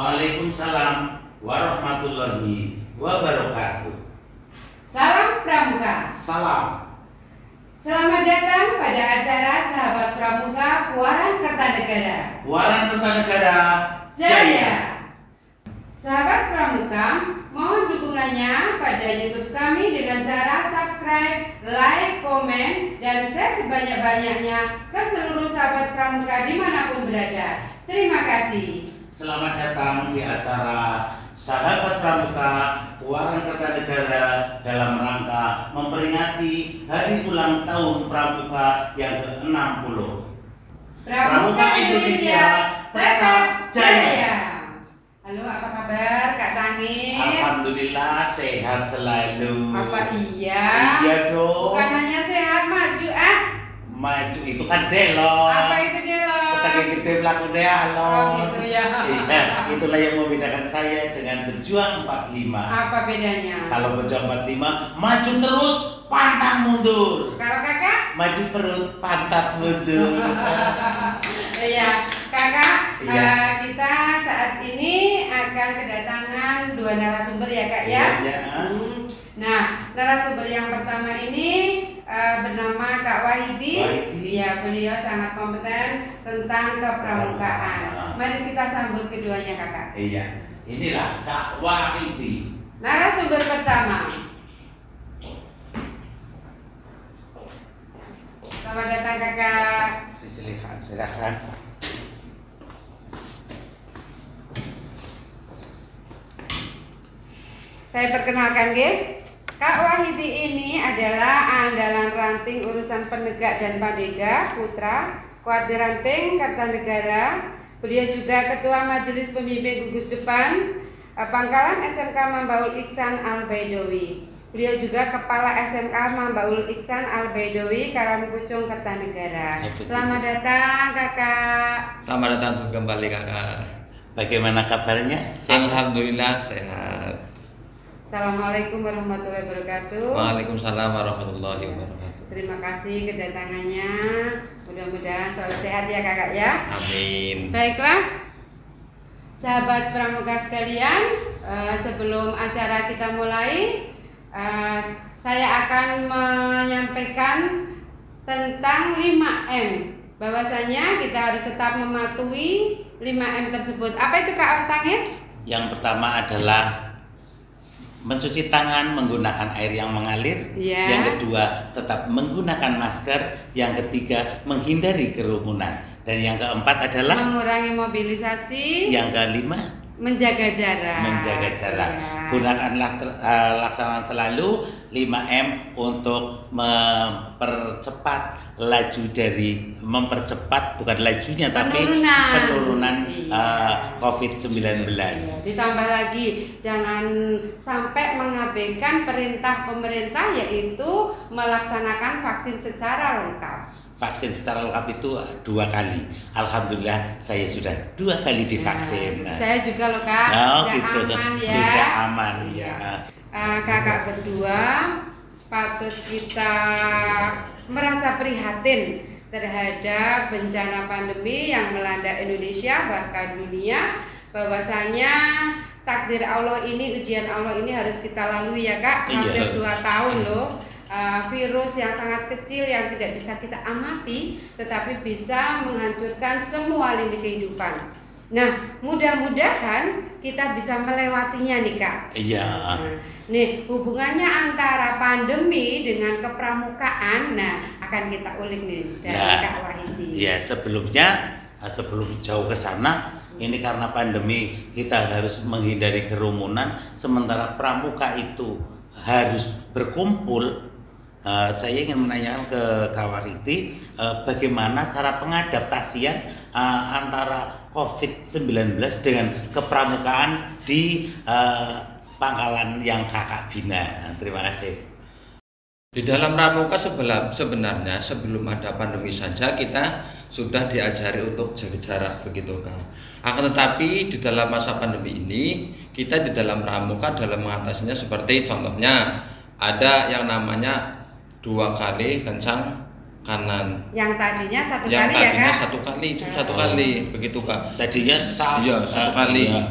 Waalaikumsalam warahmatullahi wabarakatuh. Salam Pramuka. Salam. Selamat datang pada acara Sahabat Pramuka Kuaran Kertanegara. Kuaran Kertanegara Jaya. Sahabat Pramuka, mohon dukungannya pada YouTube kami dengan cara subscribe, like, komen, dan share sebanyak-banyaknya ke seluruh sahabat Pramuka dimanapun berada. Terima kasih. Selamat datang di acara Sahabat Pramuka Kuaran Kertanegara dalam rangka memperingati Hari Ulang Tahun Pramuka yang ke-60. Pramuka Indonesia tetap jaya. Halo, apa kabar Kak Tangit? Alhamdulillah sehat selalu. Apa iya? Iya dong. Bukan hanya sehat, maju ah. Maju itu kan delok. Apa itu dia? Petani gede pelaku dialog. Oh gitu ya. Iya, itulah yang membedakan saya dengan pejuang 45. Apa bedanya? Kalau pejuang 45 maju terus, pantang mundur. Kalau kakak? Maju perut, pantat mundur. Iya, kakak. Iya. Kita saat ini akan kedatangan dua narasumber ya kak ya. Iya. Nah, narasumber yang pertama ini bernama Kak Wahidi. Ya, beliau sangat kompeten tentang kepramukaan. Mari kita sambut keduanya kakak. Iya, inilah Kak Wahidi. Narasumber pertama. Selamat datang kakak. Silakan. Saya perkenalkan Kak Wahidi ini adalah andalan ranting urusan penegak dan padega putra Kuarti Ranting Kertanegara. Beliau juga Ketua Majelis Pembimbing Gugus Depan Pangkalan SMK Mambaul Ihsan Al-Baidowi. Beliau juga Kepala SMK Mambaul Ihsan Al-Baidowi Karangpucung Kertanegara. Selamat datang kakak. Selamat datang kembali kakak. Bagaimana kabarnya? Alhamdulillah sehat. Assalamualaikum warahmatullahi wabarakatuh. Waalaikumsalam warahmatullahi wabarakatuh. Terima kasih kedatangannya. Mudah-mudahan selalu sehat ya kakak ya. Amin. Baiklah, sahabat pramuka sekalian, sebelum acara kita mulai, saya akan menyampaikan tentang 5M. Bahwasanya kita harus tetap mematuhi 5M tersebut. Apa itu Kak Wastangit? Yang pertama adalah mencuci tangan menggunakan air yang mengalir. Ya. Yang kedua, tetap menggunakan masker. Yang ketiga, menghindari kerumunan. Dan yang keempat adalah Mengurangi mobilisasi. yang kelima, Menjaga jarak. Ya. Gunakanlah laksanaan selalu 5M untuk mempercepat bukan lajunya tapi penurunan COVID-19. Ditambah lagi jangan sampai mengabaikan perintah pemerintah yaitu melaksanakan vaksin secara lengkap. Vaksin secara lengkap itu 2 kali. Alhamdulillah saya sudah 2 kali divaksin. Saya juga loh Kak. Gitu. Aman ya. Sudah aman ya. Kakak berdua patut kita merasa prihatin terhadap bencana pandemi yang melanda Indonesia bahkan dunia. Bahwasanya takdir Allah ini, ujian Allah ini harus kita lalui ya Kak. Hampir 2 tahun loh. Virus yang sangat kecil yang tidak bisa kita amati tetapi bisa menghancurkan semua lini kehidupan. Nah, mudah-mudahan kita bisa melewatinya nih Kak. Iya. Nih, hubungannya antara pandemi dengan kepramukaan, nah akan kita ulik nih dari Kak Wahidi. Ya, sebelum jauh ke sana, ini karena pandemi kita harus menghindari kerumunan, sementara pramuka itu harus berkumpul. Saya ingin menanyakan ke Kak Wahidi, bagaimana cara pengadaptasian antara COVID-19 dengan kepramukaan di pangkalan yang kakak bina. Terima kasih. Di dalam pramuka sebenarnya sebelum ada pandemi saja kita sudah diajari untuk jaga jarak begitu kan. Akan tetapi di dalam masa pandemi ini kita di dalam pramuka dalam mengatasinya seperti contohnya ada yang namanya 2 kali kencang kanan. Yang tadinya satu Yang kali ya tadinya Kak? satu kali, cuma 1 kali begitu Kak. Tadinya Iya, 1 kali. Iya.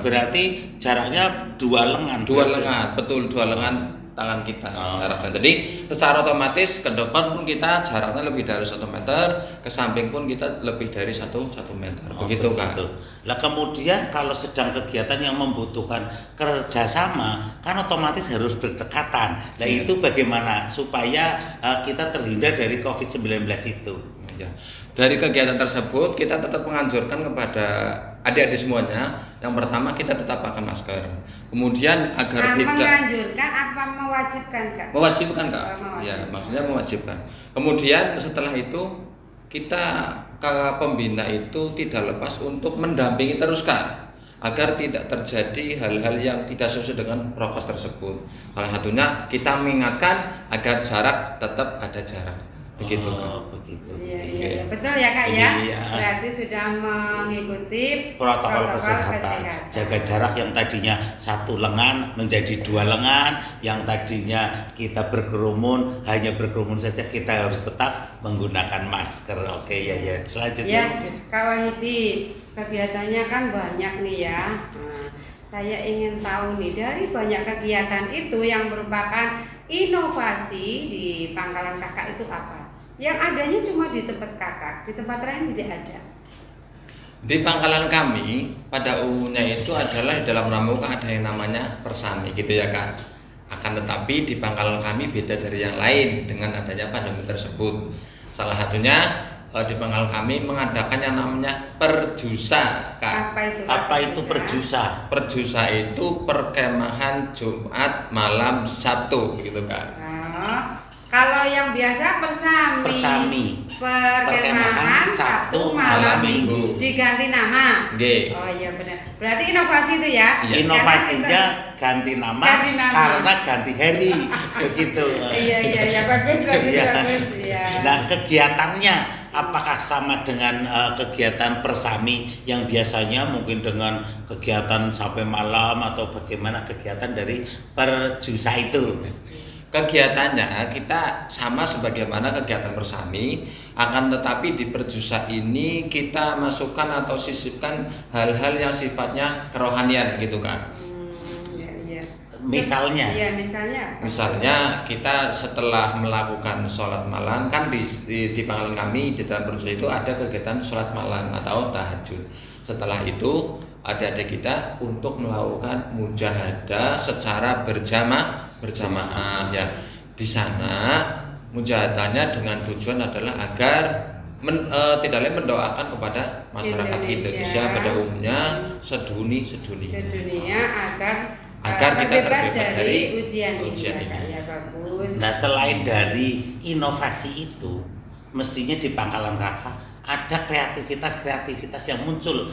Berarti jaraknya 2 lengan. Dua lengan, betul, 2 lengan tangan kita jaraknya. Jadi secara otomatis ke depan pun kita jaraknya lebih dari 1 meter, ke samping pun kita lebih dari 1 meter. Begitu Kak. Lah kemudian kalau sedang kegiatan yang membutuhkan kerjasama kan otomatis harus berdekatan. Nah itu bagaimana supaya kita terhindar dari COVID-19 itu? Ya. Dari kegiatan tersebut kita tetap menganjurkan kepada adik-adik semuanya. Yang pertama kita tetap pakai masker. Kemudian agar tidak menganjurkan apa mewajibkan Kak? Mewajibkan Kak. Mewajibkan. Ya, maksudnya mewajibkan. Kemudian setelah itu kita ke pembina itu tidak lepas untuk mendampingi terus Kak, agar tidak terjadi hal-hal yang tidak sesuai dengan prokes tersebut. Salah satunya kita mengingatkan agar jarak tetap ada jarak. Begitu Kak. Begitu. Iya. Betul ya Kak ya. Iya. Berarti sudah mengikuti protokol kesehatan. Jaga jarak yang tadinya 1 lengan menjadi 2 lengan, yang tadinya kita berkerumun hanya berkerumun saja, kita harus tetap menggunakan masker. Oke ya. Selanjutnya Ya, mungkin Kak Wahidi, kegiatannya kan banyak nih ya. Nah, saya ingin tahu nih dari banyak kegiatan itu yang merupakan inovasi di Pangkalan Kakak itu apa? Yang adanya cuma di tempat Kakak, di tempat lain tidak ada. Di pangkalan kami pada umumnya itu adalah di dalam pramuka ada yang namanya persami gitu ya Kak. Akan tetapi di pangkalan kami beda dari yang lain dengan adanya pandemi tersebut. Salah satunya di pangkalan kami mengadakan yang namanya perjusa Kak. apa itu perjusa? Perjusa itu perkemahan Jumat malam Sabtu begitu Kak. Kalau yang biasa persami. Perkemahan Sabtu malam Minggu. Diganti nama. Nggih. Oh iya benar. Berarti inovasi itu ya? Iya. Inovasinya ganti nama karena ganti hari. Begitu. Iya bagus. Iya. Nah, kegiatannya apakah sama dengan kegiatan persami yang biasanya mungkin dengan kegiatan sampai malam atau bagaimana kegiatan dari perjusa itu? Kegiatannya kita sama sebagaimana kegiatan bersami, akan tetapi di perjusa ini kita masukkan atau sisipkan hal-hal yang sifatnya kerohanian gitu Kak. Iya. Misalnya? Iya, Misalnya kita setelah melakukan sholat malam kan di pangkalan kami di dalam perjusa itu ada kegiatan sholat malam atau tahajud. Setelah itu adik-adik kita untuk melakukan mujahadah secara berjamaah ya. Di sana mujahadahnya dengan tujuan adalah agar tidak lain mendoakan kepada masyarakat Indonesia pada umumnya sedunia agar kita terbebas dari ujian ini. Ya, bagus. Nah, selain dari inovasi itu, mestinya di Pangkalan Kakak ada kreativitas yang muncul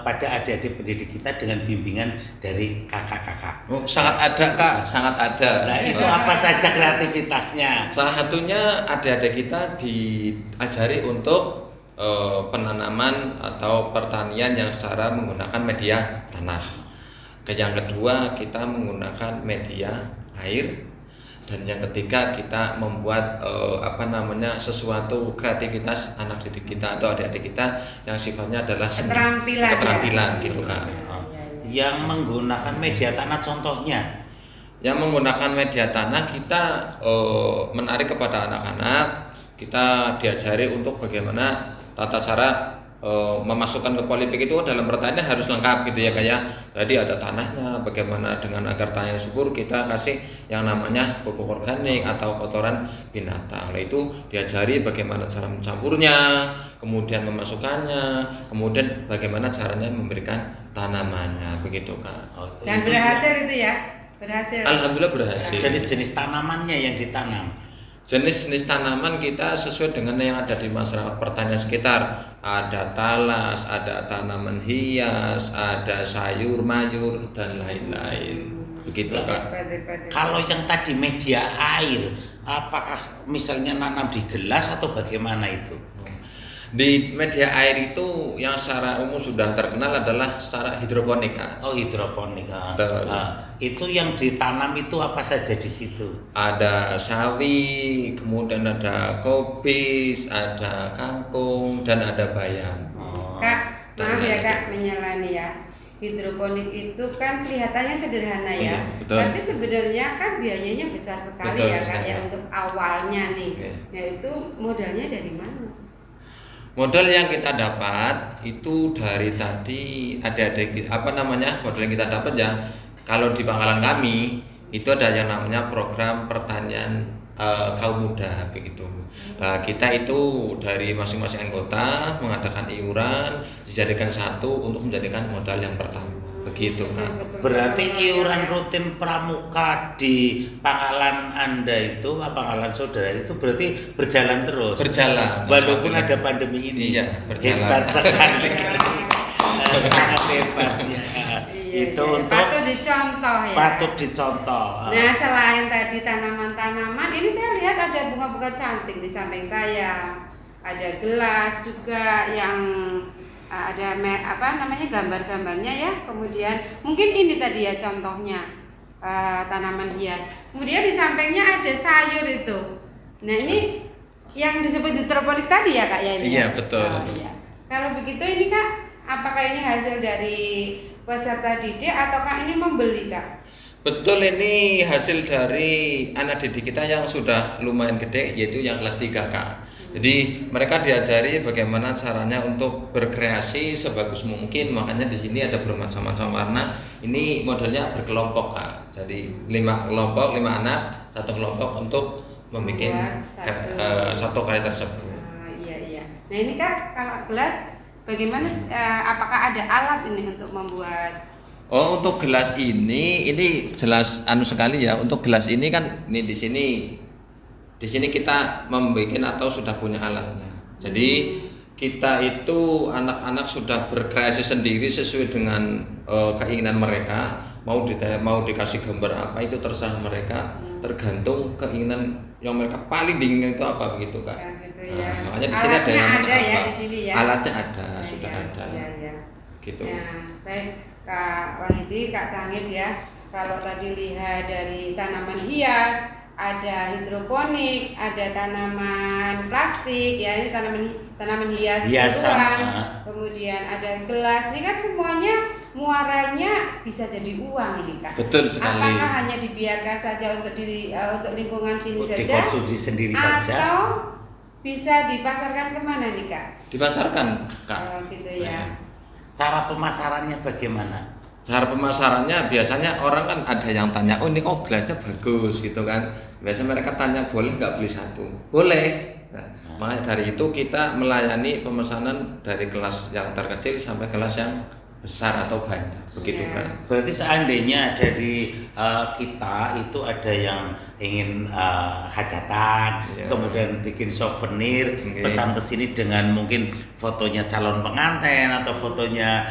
pada adik-adik pendidik kita dengan bimbingan dari kakak-kakak. Oh, sangat ada Kak, sangat ada. Nah, itu apa saja kreativitasnya? Salah satunya adik-adik kita diajari untuk penanaman atau pertanian yang secara menggunakan media tanah. Yang kedua kita menggunakan media air. Dan yang ketiga kita membuat sesuatu kreativitas anak didik kita atau adik-adik kita yang sifatnya adalah seni, keterampilan gitu Kak. Yang menggunakan media tanah contohnya? Yang menggunakan media tanah kita menarik kepada anak-anak, kita diajari untuk bagaimana tata cara memasukkan ke polybag itu dalam pertanian harus lengkap gitu ya kayak jadi ada tanahnya, bagaimana dengan agar tanahnya subur kita kasih yang namanya pupuk organik atau kotoran binatang. Nah itu diajari bagaimana cara mencampurnya, kemudian memasukkannya, kemudian bagaimana caranya memberikan tanamannya begitu Kak. Dan berhasil itu ya? Berhasil. Alhamdulillah berhasil. Jenis-jenis tanamannya yang ditanam? Jenis-jenis tanaman kita sesuai dengan yang ada di masyarakat pertanian sekitar. Ada talas, ada tanaman hias, ada sayur mayur dan lain-lain. Begitu Kak. Kalau yang tadi media air, apakah misalnya nanam di gelas atau bagaimana itu? Di media air itu yang secara umum sudah terkenal adalah secara hidroponik Kak. Oh, hidroponik. Itu yang ditanam itu apa saja di situ? Ada sawi, kemudian ada kobis, ada kangkung dan ada bayam. Kak, maaf ya Kak menyela nih ya. hidroponik itu kan kelihatannya sederhana ya, Iya, betul. tapi sebenarnya kan biayanya besar sekali Betul ya Kak sekali. ya untuk awalnya nih. Iya. Nah itu modalnya dari mana? Modal yang kita dapat itu dari tadi modal yang kita dapat ya, kalau di pangkalan kami itu ada yang namanya program pertanian kaum muda begitu. Kita itu dari masing-masing anggota mengadakan iuran dijadikan satu untuk menjadikan modal yang pertama begitu Kak. Betul-betul Berarti luar iuran biasa. rutin pramuka di pangkalan Anda itu, pangkalan saudara itu berarti berjalan terus. Berjalan. Walaupun ada pandemi ini. Iya, berjalan. Hebat sekali. Sangat hebat ya. Iya, Itu iya. untuk patut dicontoh ya. patut dicontoh. Nah selain tadi tanaman-tanaman, ini saya lihat ada bunga-bunga cantik di samping saya. Ada gelas juga yang ada gambar-gambarnya ya. Kemudian mungkin ini tadi ya contohnya tanaman hias. Kemudian di sampingnya ada sayur itu. Nah ini yang disebut hidroponik tadi ya Kak ya ini. Iya, ya? betul. Oh, iya. Kalau begitu ini Kak, apakah ini hasil dari peserta didik ataukah ini membeli Kak? Betul, ini hasil dari anak didik kita yang sudah lumayan gede, yaitu yang kelas 3 Kak. Jadi mereka diajari bagaimana caranya untuk berkreasi sebagus mungkin, makanya di sini ada bermacam-macam warna. Ini modelnya berkelompok Kak. Jadi 5 kelompok, 5 anak, satu kelompok untuk membuat satu karya tersebut. Iya. Nah ini Kak, kalau gelas bagaimana? Apakah ada alat ini untuk membuat? Oh, untuk gelas ini jelas sekali ya. Untuk gelas ini kan ini di sini kita membuat atau sudah punya alatnya. Jadi kita itu anak-anak sudah berkreasi sendiri sesuai dengan keinginan mereka. Mau dikasih gambar apa itu terserah mereka, tergantung keinginan yang mereka paling diinginkan itu apa begitu Kak. Ya, gitu ya. Makanya di sini ada yang Alatnya namanya ada ya apa? di sini ya. Alatnya ada, Nah, sudah ya, ada. ya. Gitu. Nah, baik Kak Wahidi, Kak Tangit ya. Kalau tadi lihat dari tanaman hias, ada hidroponik, ada tanaman plastik ya, ini tanaman hiasan. Hiasan. Kemudian ada gelas. Ini kan semuanya muaranya bisa jadi uang ini Kak. Betul sekali. Apakah hanya dibiarkan saja untuk lingkungan sini saja? Dikonsumsi sendiri saja. Atau bisa dipasarkan kemana nih Kak? Dipasarkan Kak. Oh gitu ya. Cara pemasarannya bagaimana? Cara pemasarannya biasanya orang kan ada yang tanya, oh ini kok gelasnya bagus gitu kan. Biasanya mereka tanya boleh nggak beli satu? Boleh. Nah, makanya dari itu kita melayani pemesanan dari kelas yang terkecil sampai kelas yang besar atau banyak begitu Ya. kan. Berarti seandainya dari kita itu ada yang ingin hajatan, Iya. kemudian bikin souvenir, Oke. pesan ke sini dengan mungkin fotonya calon pengantin atau fotonya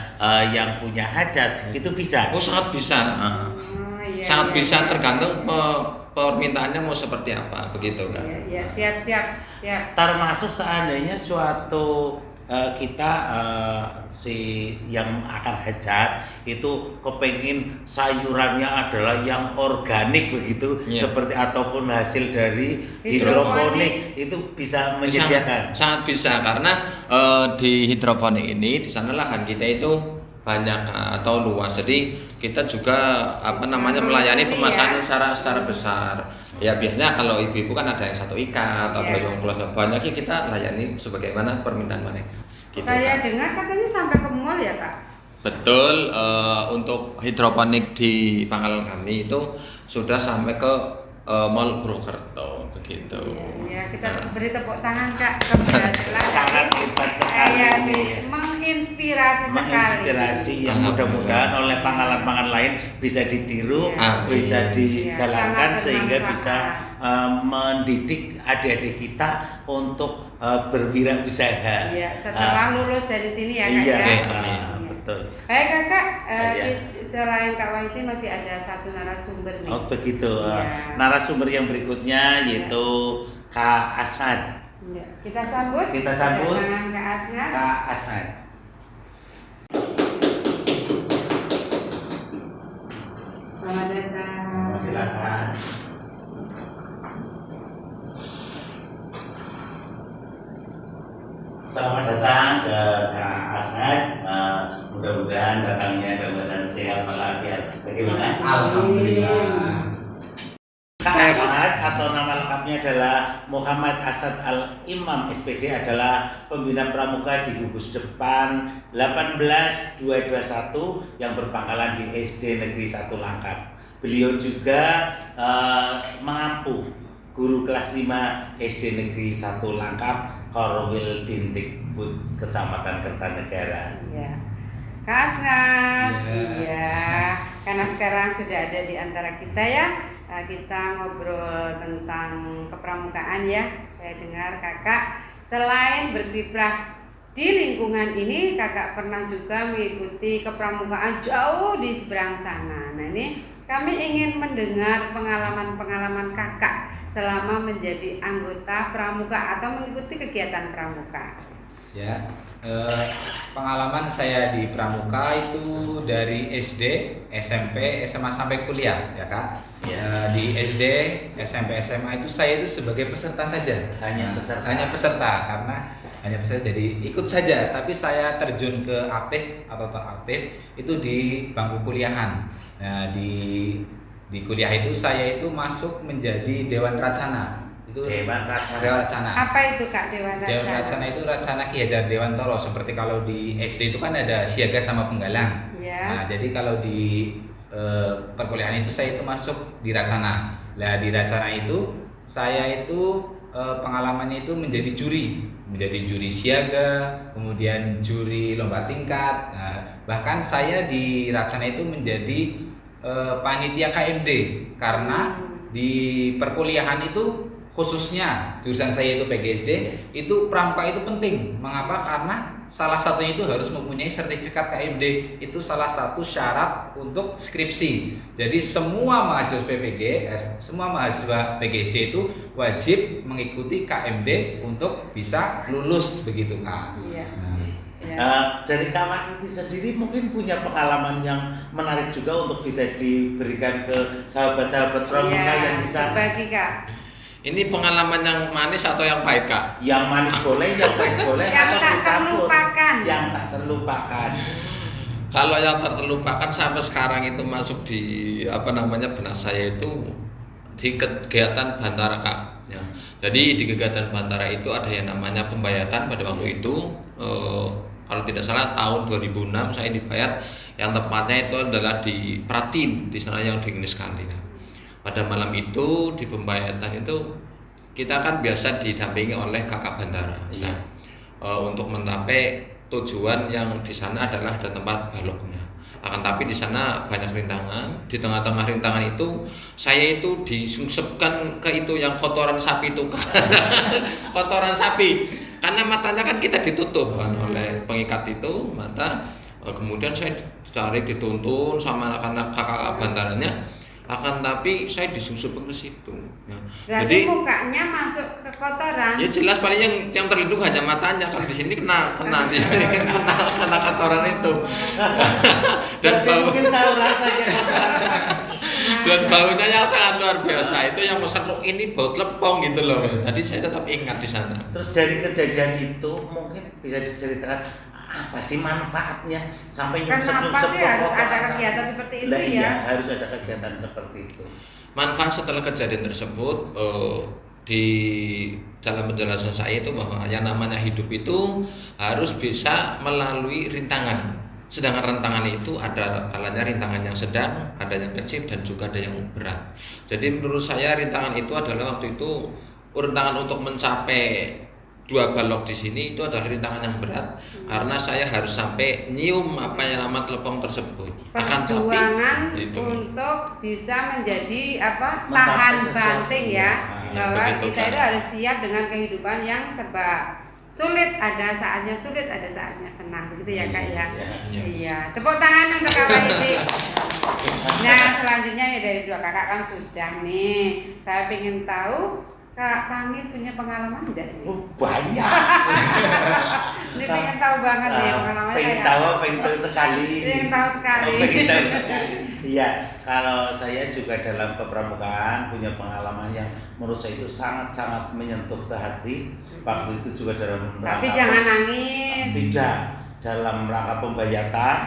yang punya hajat, itu bisa. Oh sangat bisa. Ah. Oh, iya, Sangat iya, bisa iya. tergantung permintaannya mau seperti apa begitu kan. Iya, siap. Termasuk seandainya suatu kita si yang akan hajat itu kepengin sayurannya adalah yang organik begitu, Iya. seperti ataupun hasil dari Hidroponik. hidroponik itu bisa menyediakan. Sangat bisa karena di hidroponik ini di sana lahan kita itu banyak atau luas, jadi kita juga melayani pemasaran secara besar. Ya biasanya kalau ibu-ibu kan ada yang 1 ikat atau Iya. yang kelas banyaknya kita layani sebagaimana permintaan mereka. Gitu, Saya Kak. dengar katanya sampai ke mall ya Kak? Betul, untuk hidroponik di pangkalan kami itu sudah sampai ke Mall Purwokerto begitu. Ya, kita Nah. beri tepuk tangan Kak keberhasilan. Sangat hebat sekali. Menginspirasi sekali. Menginspirasi yang mudah-mudahan oleh pangkalan-pangkalan lain bisa ditiru, Iya. bisa Iya, dijalankan sangat sehingga bermanfaat. bisa mendidik adik-adik kita untuk berwirausaha. Iya, setelah lulus dari sini ya Kak Iya, ya. amin. betul. Baik Kakak, Iya. selain Kak Wahidi masih ada satu narasumber nih. Oh begitu. Iya. Narasumber yang berikutnya yaitu Kak Asad. Ya, kita sambut. Kita sambut. Kedatangan Kak Asnat. Kak Asad. Selamat datang. Silakan. Selamat datang ke Kak Asad. Mudah-mudahan datangnya dalam sehat walafiat. Bagaimana? Alhamdulillah. Kak Asad atau nama lengkapnya adalah Muhammad Asad Al-Imam SPD adalah pembina pramuka di gugus depan 18221 yang berpangkalan di SD Negeri 1 Langkap. Beliau juga mengampu guru kelas 5 SD Negeri 1 Langkap, Korwil Dindikbud Kecamatan Kertanegara. Iya. Kak Asad, Iya. iya. Karena sekarang sudah ada di antara kita ya. Kita ngobrol tentang kepramukaan ya. Saya dengar kakak selain berkiprah di lingkungan ini, kakak pernah juga mengikuti kepramukaan jauh di seberang sana. Nah ini kami ingin mendengar pengalaman-pengalaman kakak selama menjadi anggota pramuka atau mengikuti kegiatan pramuka. Ya, pengalaman saya di pramuka itu dari SD, SMP, SMA sampai kuliah, ya Kak. Ya. Di SD, SMP, SMA itu saya itu sebagai peserta saja. Hanya peserta. Hanya peserta karena hanya peserta jadi ikut saja. Tapi saya terjun ke aktif atau tak aktif itu di bangku kuliahan. Nah di kuliah itu saya itu masuk menjadi Dewan Racana. Itu Dewan Racana. Dewan Racana. Apa itu Kak Dewan Racana? Dewan Racana itu Racana Ki Hajar Dewantoro. Seperti kalau di SD itu kan ada siaga sama penggalang. Ya. Nah, jadi kalau di perkuliahan itu saya itu masuk di Racana. Nah, di Racana itu saya itu pengalamannya itu menjadi juri siaga, kemudian juri lomba tingkat. Nah, bahkan saya di Racana itu menjadi panitia KMD karena di perkuliahan itu khususnya jurusan saya itu PGSD itu pramuka itu penting. Mengapa? Karena salah satunya itu harus mempunyai sertifikat KMD. Itu salah satu syarat untuk skripsi. Jadi semua mahasiswa semua mahasiswa PGSD itu wajib mengikuti KMD untuk bisa lulus begitu Kak. Iya. Nah, Dari Kak Makiti sendiri mungkin punya pengalaman yang menarik juga untuk bisa diberikan ke sahabat-sahabat pramuka yang di sana. Bagi Kak. Ini pengalaman yang manis atau yang pahit, Kak? Yang manis boleh, yang pahit boleh, Yang atau tak dicampur. terlupakan. Yang tak terlupakan. Kalau yang terlupakan sampai sekarang itu masuk di benak saya itu di kegiatan Bantara, Kak. Ya. Jadi di kegiatan Bantara itu ada yang namanya pembayatan pada waktu itu. Kalau tidak salah tahun 2006 saya dibayat, yang tepatnya itu adalah di Pratin, di sana yang dingin sekali. Pada malam itu di pembayatan itu kita kan biasa didampingi oleh kakak Bantara. Iya. Untuk mencapai tujuan yang di sana adalah ada tempat baloknya. Akan tapi di sana banyak rintangan. Di tengah-tengah rintangan itu saya itu disungsepkan ke itu yang kotoran sapi itu kan. Kotoran sapi. Karena matanya kan kita ditutup kan oleh pengikat itu mata. Kemudian saya dicari dituntun sama anak-anak kakak Bantaranya. Akan tapi saya disusupkan ke situ. Ya. Berarti mukanya masuk ke kotoran. Ya jelas paling yang terlindung hanya matanya. Kalau di sini kena di sini kena kotoran itu. Dan Berarti mungkin tahu rasanya. dan baunya yang sangat luar biasa. Itu yang pesan ini bau telepong gitu loh. Tadi saya tetap ingat di sana. Terus dari kejadian itu mungkin bisa diceritakan apa sih manfaatnya sampai Kenapa nyungsep-nyungsep sih ke harus kotoran ada sapi? kegiatan seperti itu Lah ya? iya, harus ada kegiatan seperti itu. Manfaat setelah kejadian tersebut di dalam penjelasan saya itu bahwa yang namanya hidup itu harus bisa melalui rintangan. Sedangkan rintangan itu ada kalanya rintangan yang sedang, ada yang kecil dan juga ada yang berat. Jadi menurut saya rintangan itu adalah waktu itu rintangan untuk mencapai 2 balok di sini itu adalah rintangan yang berat karena saya harus sampai nyium apa yang nama telepong tersebut. Perjuangan itu untuk bisa menjadi Mencapai tahan sesuatu, banting ya, ya, bahwa begitu, kita Kak. itu harus siap dengan kehidupan yang serba sulit, ada saatnya sulit, ada saatnya senang, begitu ya Kak ya. Iya. Iya, tepuk tangan untuk Kak Wahidi. Nah selanjutnya ya dari 2 kakak kan sudah nih, saya ingin tahu Kak Tangit punya pengalaman enggak nih? Oh, banyak. Ini pengen tahu banget ya pengalamannya Pengen kayak tahu, apa. pengen tahu sekali. Pengen tahu sekali. Oh, pengen tahu sekali. Iya, kalau saya juga dalam kepramukaan punya pengalaman yang menurut saya itu sangat-sangat menyentuh ke hati. Waktu itu juga dalam Tapi rangka jangan nangis. tidak dalam rangka pembayatan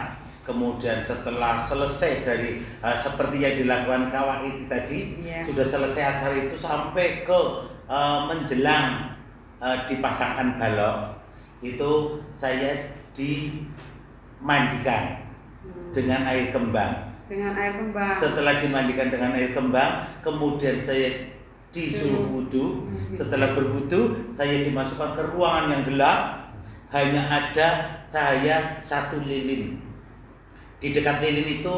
kemudian setelah selesai dari seperti yang dilakukan Kak Wahidi tadi, sudah selesai acara itu sampai ke menjelang dipasangkan balok, itu saya dimandikan dengan air kembang. Setelah dimandikan dengan air kembang, kemudian saya disuruh wudhu. Setelah berwudhu, saya dimasukkan ke ruangan yang gelap, hanya ada cahaya 1 lilin. Di dekat lilin itu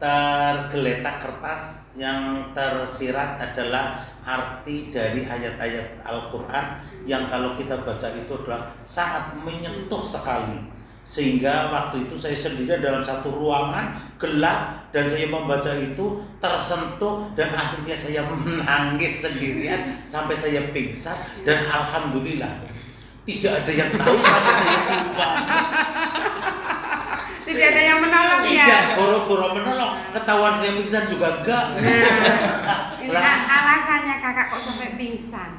tergeletak kertas yang tersirat adalah arti dari ayat-ayat Al-Quran yang kalau kita baca itu adalah sangat menyentuh sekali, sehingga waktu itu saya sendirian dalam satu ruangan gelap dan saya membaca itu tersentuh dan akhirnya saya menangis sendirian sampai saya pingsan, dan alhamdulillah tidak ada yang tahu sampai saya simpan. Tidak ada yang menolong ya? Tidak, boro-boro menolong, ketahuan saya pingsan juga enggak. Ini alasannya kakak kok sampai pingsan?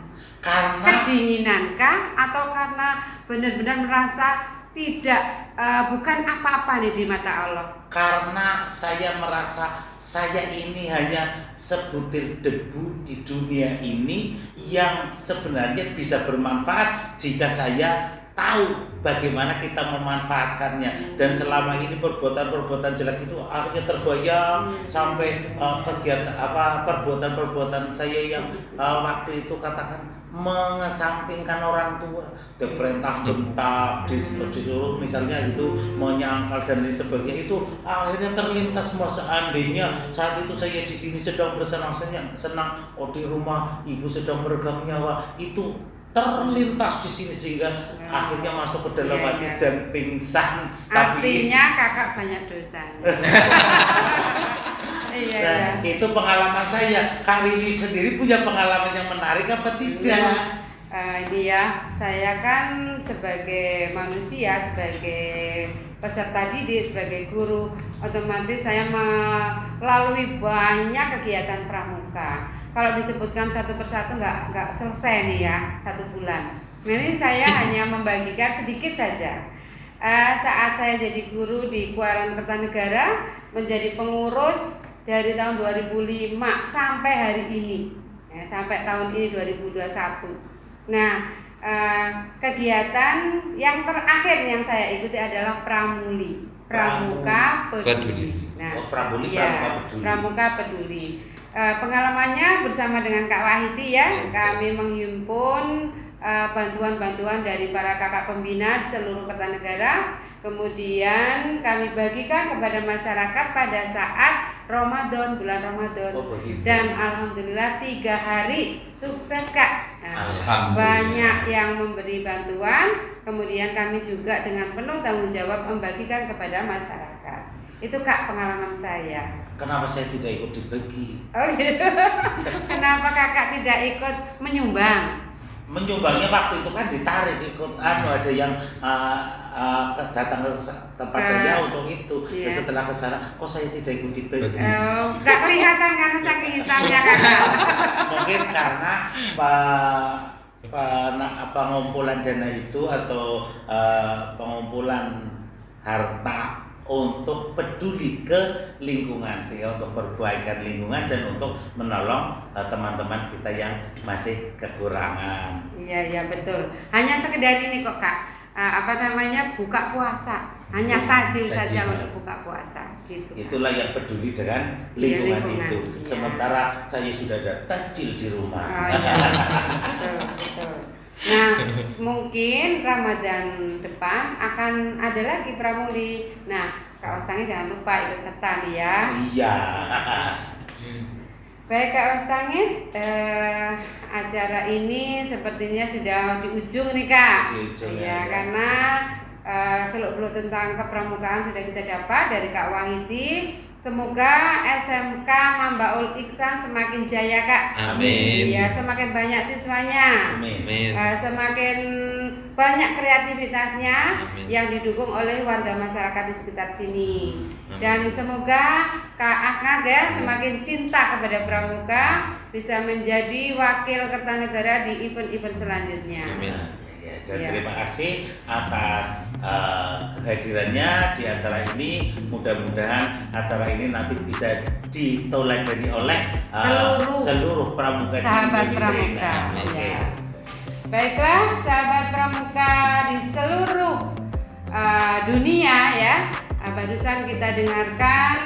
Karena kedinginankah atau karena benar-benar merasa tidak bukan apa-apa nih di mata Allah? Karena saya merasa saya ini hanya sebutir debu di dunia ini yang sebenarnya bisa bermanfaat jika saya tahu bagaimana kita memanfaatkannya, dan selama ini perbuatan-perbuatan jelek itu akhirnya terbayang sampai kegiatan perbuatan-perbuatan saya yang waktu itu katakan mengesampingkan orang tua, diperintah bentak, disuruh misalnya gitu menyangkal dan lain sebagainya, itu akhirnya terlintas semua. Seandainya saat itu saya di sini sedang bersenang-senang, di rumah ibu sedang meregang nyawa, itu terlintas di sini sehingga akhirnya masuk ke dalam hati dan pingsan. Artinya kakak banyak dosanya. Iya. Itu pengalaman saya. Kak Rini sendiri punya pengalaman yang menarik apa tidak? Ini ya, saya kan sebagai manusia, sebagai peserta didik, sebagai guru, otomatis saya melalui banyak kegiatan pramuka. Kalau disebutkan satu persatu nggak selesai nih ya, 1 bulan. Nah, ini saya hanya membagikan sedikit saja. Saat saya jadi guru di Kuaran Kertanegara, menjadi pengurus dari tahun 2005 sampai hari ini, ya, sampai tahun ini 2021. Nah, kegiatan yang terakhir yang saya ikuti adalah Pramuli, Pramuka Peduli. Nah, Pramuli, Pramuka Peduli. Pengalamannya bersama dengan Kak Wahidi ya, kami menghimpun bantuan-bantuan dari para kakak pembina di seluruh Kertanegara. Kemudian kami bagikan kepada masyarakat pada saat Ramadan, bulan Ramadan. Dan alhamdulillah 3 hari sukses Kak. Banyak yang memberi bantuan. Kemudian kami juga dengan penuh tanggung jawab membagikan kepada masyarakat. Itu Kak pengalaman saya. Kenapa saya tidak ikut dibagi? Oh gitu. Kenapa kakak tidak ikut menyumbang? Menyumbangnya waktu itu kan ditarik ikut ada yang datang ke tempat saya untuk itu. Dan setelah ke sana kok saya tidak ikut dibagi? Gak kelihatan karena saking hitamnya kakak. Mungkin karena pengumpulan dana itu atau pengumpulan harta untuk peduli ke lingkungan, sehingga untuk perbaikan lingkungan dan untuk menolong teman-teman kita yang masih kekurangan. Iya betul. Hanya sekedar ini kok Kak, buka puasa, hanya takjil saja untuk buka puasa. Gitu. Itulah yang peduli dengan lingkungan itu. Iya. Sementara saya sudah ada takjil di rumah. Betul. Nah, mungkin Ramadan depan akan ada lagi Pramuli. Nah, Kak Wastangi jangan lupa ikut serta nih ya. Iya. Baik Kak Wastangi, acara ini sepertinya sudah di ujung nih Kak. Di ujung ya. Karena seluk-beluk tentang kepramukaan sudah kita dapat dari Kak Wahidi. Semoga SMK Mambaul Ihsan semakin jaya Kak. Amin. Ya, semakin banyak siswanya. Amin. Semakin banyak kreativitasnya. Amin. Yang didukung oleh warga masyarakat di sekitar sini. Amin. Dan semoga Kak Asnad ya semakin cinta kepada pramuka, bisa menjadi wakil Kertanegara di event-event selanjutnya. Amin. dan Ya. terima kasih atas kehadirannya di acara ini. Mudah-mudahan acara ini nanti bisa diteladani oleh seluruh pramuka di Sahabat Indonesia. pramuka. Oke. Ya. Baiklah, sahabat pramuka di seluruh dunia ya. Barusan kita dengarkan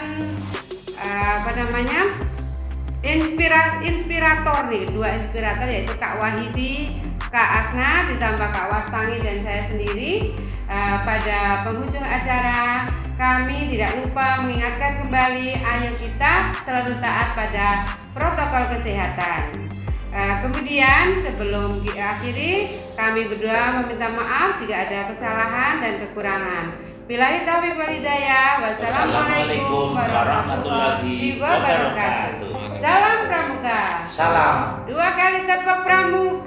inspirator nih, dua inspirator yaitu Kak Wahidi, Kak Asna, ditambah Kak Wastangi dan saya sendiri. Pada penghujung acara kami tidak lupa mengingatkan kembali, ayo kita selalu taat pada protokol kesehatan. Kemudian sebelum akhiri, kami berdua meminta maaf jika ada kesalahan dan kekurangan. Billahi taufiq wal hidayah. Wassalamualaikum warahmatullahi wabarakatuh. Salam pramuka. Salam. 2 kali tepuk pramuka.